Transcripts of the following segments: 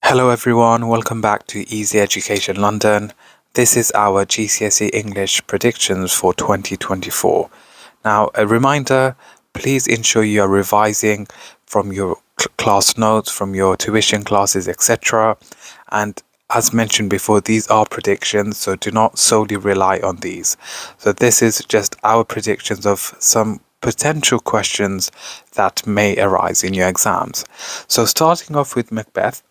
Hello everyone, welcome back to Easy Education London. This is our GCSE English predictions for 2024. Now, a reminder, please ensure you are revising from your class notes, from your tuition classes, etc. And as mentioned before, these are predictions, so do not solely rely on these. So this is just our predictions of some potential questions that may arise in your exams. So starting off with Macbeth,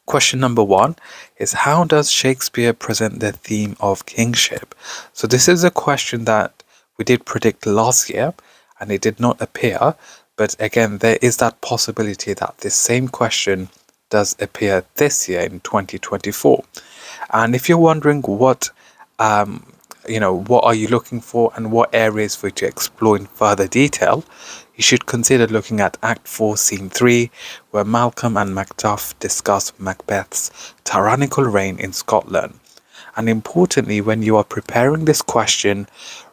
question number one is, how does Shakespeare present the theme of kingship? So this is a question that we did predict last year and it did not appear. But again, there is that possibility that this same question does appear this year in 2024. And if you're wondering what are you looking for and what areas for you to explore in further detail, you should consider looking at Act 4, Scene 3, where Malcolm and Macduff discuss Macbeth's tyrannical reign in Scotland. And importantly, when you are preparing this question,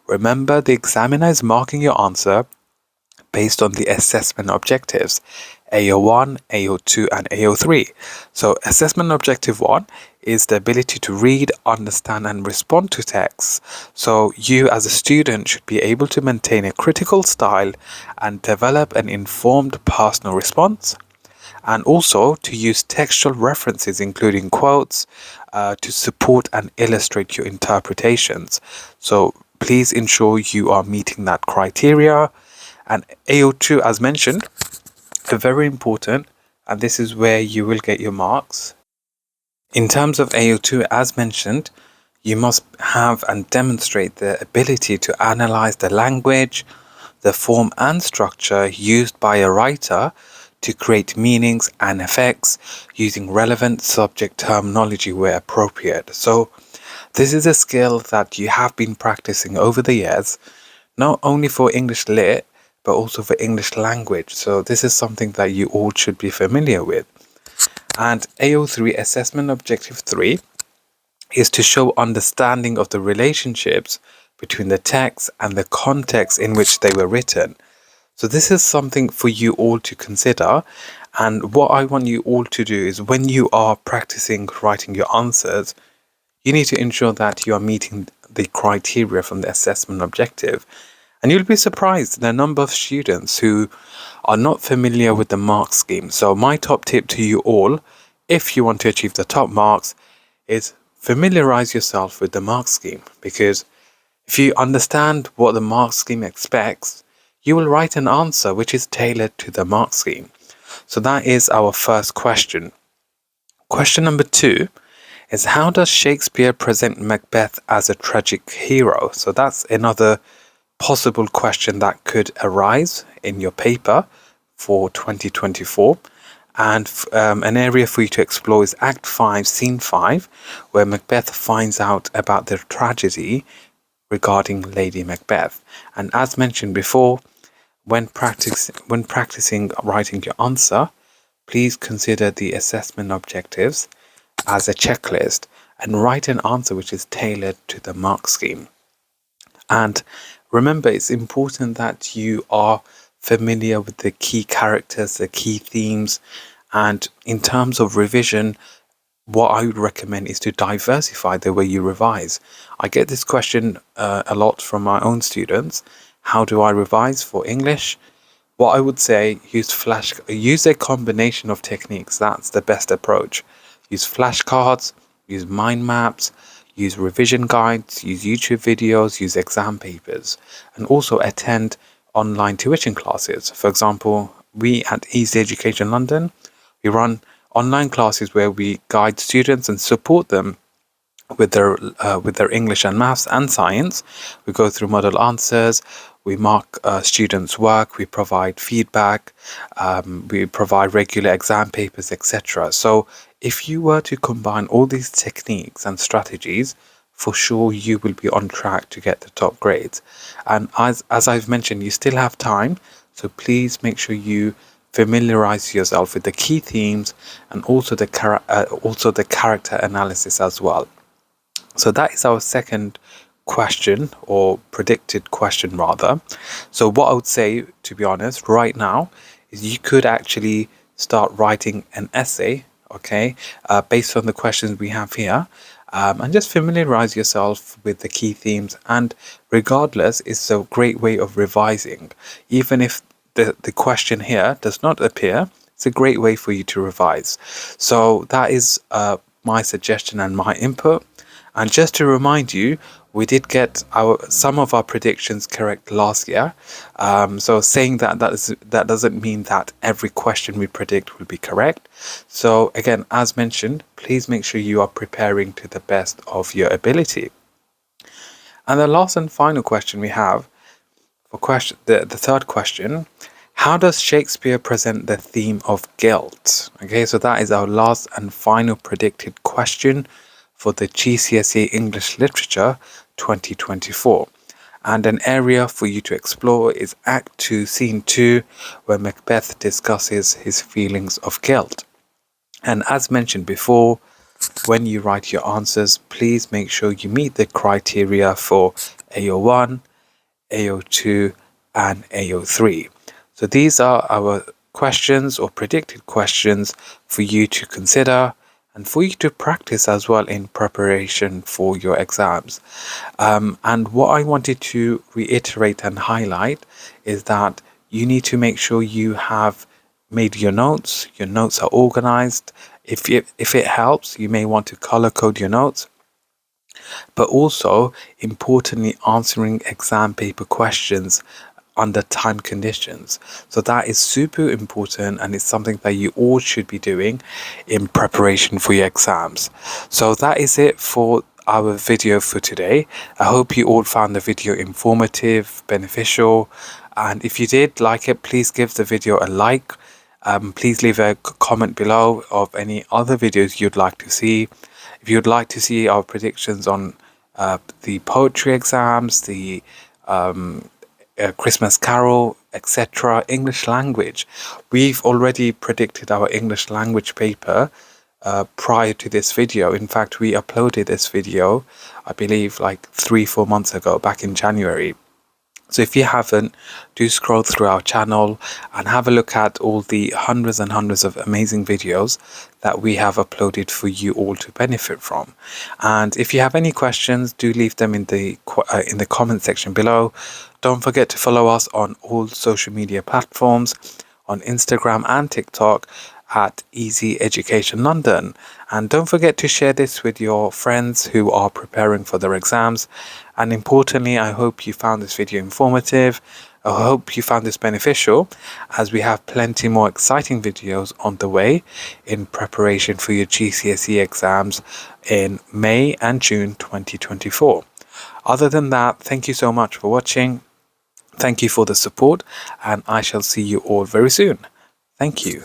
remember the examiner is marking your answer based on the assessment objectives, AO1, AO2, and AO3. So assessment objective 1 is the ability to read, understand, and respond to texts. So you as a student should be able to maintain a critical style and develop an informed personal response, and also to use textual references including quotes to support and illustrate your interpretations. So please ensure you are meeting that criteria. And AO2, as mentioned, are very important, and this is where you will get your marks. In terms of AO2, as mentioned, you must have and demonstrate the ability to analyze the language, the form and structure used by a writer to create meanings and effects using relevant subject terminology where appropriate. So this is a skill that you have been practicing over the years, not only for English Lit, but also for English language. So this is something that you all should be familiar with. And AO3, Assessment Objective 3, is to show understanding of the relationships between the text and the context in which they were written. So this is something for you all to consider. And what I want you all to do is, when you are practicing writing your answers, you need to ensure that you are meeting the criteria from the assessment objective. And you'll be surprised the number of students who are not familiar with the mark scheme. So my top tip to you all, if you want to achieve the top marks, is familiarize yourself with the mark scheme. Because if you understand what the mark scheme expects, you will write an answer which is tailored to the mark scheme. So that is our first question. Question number 2 is, how does Shakespeare present Macbeth as a tragic hero? So that's another possible question that could arise in your paper for 2024. And an area for you to explore is Act 5, Scene 5, where Macbeth finds out about the tragedy regarding Lady Macbeth. And as mentioned before, when practicing writing your answer, please consider the assessment objectives as a checklist and write an answer which is tailored to the mark scheme. And remember, it's important that you are familiar with the key characters, the key themes. And in terms of revision, what I would recommend is to diversify the way you revise. I get this question a lot from my own students. How do I revise for English? What I would say, use a combination of techniques. That's the best approach. Use flashcards, use mind maps, use revision guides, use YouTube videos, use exam papers, and also attend online tuition classes. For example, we at Easy Education London, we run online classes where we guide students and support them with their English and maths and science. We go through model answers, we mark students' work, we provide feedback, we provide regular exam papers, etc. So if you were to combine all these techniques and strategies, for sure you will be on track to get the top grades. And as I've mentioned, you still have time, so please make sure you familiarize yourself with the key themes and also the character analysis as well. So that is our second question, or predicted question rather. So what I would say, to be honest, right now, is you could actually start writing an essay okay, based on the questions we have here. And just familiarize yourself with the key themes. And regardless, it's a great way of revising. Even if the question here does not appear, it's a great way for you to revise. So that is my suggestion and my input. And just to remind you, we did get some of our predictions correct last year. So saying that doesn't mean that every question we predict will be correct. So again, as mentioned, please make sure you are preparing to the best of your ability. And the last and final question we have for the third question: how does Shakespeare present the theme of guilt? Okay, so that is our last and final predicted question for the GCSE English Literature 2024. And an area for you to explore is Act 2, Scene 2, where Macbeth discusses his feelings of guilt. And as mentioned before, when you write your answers, please make sure you meet the criteria for AO1, AO2, and AO3. So these are our questions or predicted questions for you to consider and for you to practice as well in preparation for your exams. And what I wanted to reiterate and highlight is that you need to make sure you have made your notes. Your notes are organized. If it helps, you may want to color code your notes, but also importantly answering exam paper questions under time conditions. So that is super important, and it's something that you all should be doing in preparation for your exams. So that is it for our video for today. I hope you all found the video informative, beneficial, and if you did like it, please give the video a like. Please leave a comment below of any other videos you'd like to see. If you'd like to see our predictions on the poetry exams, the Christmas Carol, etc., English language, we've already predicted our English language paper prior to this video. In fact, we uploaded this video, I believe, like 3-4 months ago, back in January. So if you haven't, do scroll through our channel and have a look at all the hundreds and hundreds of amazing videos that we have uploaded for you all to benefit from. And if you have any questions, do leave them in the comment section below. Don't forget to follow us on all social media platforms, on Instagram and TikTok at Easy Education London. And don't forget to share this with your friends who are preparing for their exams. And importantly, I hope you found this video informative. I hope you found this beneficial, as we have plenty more exciting videos on the way in preparation for your GCSE exams in May and June 2024. Other than that, thank you so much for watching. Thank you for the support, and I shall see you all very soon. Thank you.